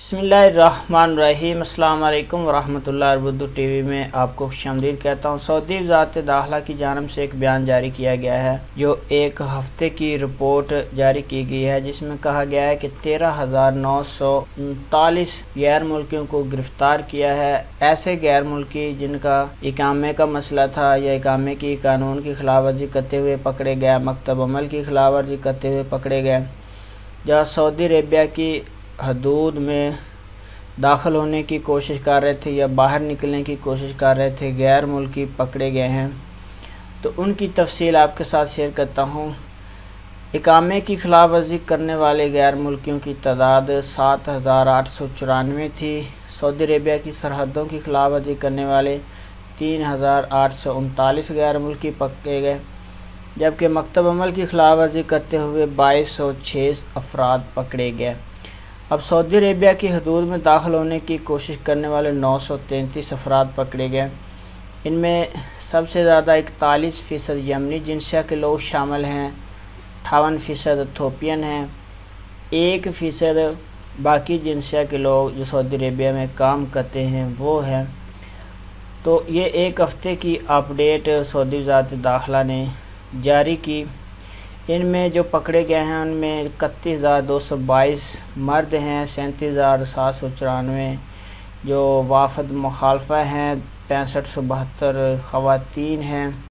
बिस्मिल्लाहिर्रहमानिर्रहीम। अस्सलाम वालेकुम वरहमतुल्लाहि वबरकातुहू। टीवी में आपको खुशामदीद कहता हूँ। सऊदी वज़ारत दाखिला की जानिब से एक बयान जारी किया गया है, जो एक हफ़्ते की रिपोर्ट जारी की गई है, जिसमें कहा गया है कि 13,939 गैर मुल्कियों को गिरफ़्तार किया है। ऐसे गैर मुल्की जिनका इकामे का मसला था या इकामे की कानून की खिलाफ वर्जी करते हुए पकड़े गए, मकतब अमल की खिलाफ वर्जी करते हुए पकड़े गए, जहाँ सऊदी अरेबिया की हदूद में दाखिल होने की कोशिश कर रहे थे या बाहर निकलने की कोशिश कर रहे थे, गैर मुल्की पकड़े गए हैं। तो उनकी तफसील आपके साथ शेयर करता हूँ। इकामे की खिलाफ वर्जी करने वाले गैर मुल्कियों की तादाद 7,894 थी। सऊदी अरेबिया की सरहदों की खिलाफ वर्जी करने वाले 3,839 गैर मुल्की पकड़े गए, जबकि मकतब अमल की खिलाफ वर्जी करते हुए 2206 अफराद पकड़े गए। अब सऊदी अरेबिया की हदूद में दाखिल होने की कोशिश करने वाले 933 अफराद पकड़े गए। इनमें सबसे ज़्यादा 41% यमनी जिनसिया के लोग शामिल हैं, 58% इथोपियन हैं, 1% बाकी जिनसिया के लोग जो सऊदी अरेबिया में काम करते हैं वो हैं। तो ये एक हफ़्ते की अपडेट सऊदी वज़ारत दाखिला ने जारी की। इनमें जो पकड़े गए हैं उनमें 31,222 मर्द हैं, 37,794 जो वाफद मुखालफा हैं, 6572 ख़वातीन हैं।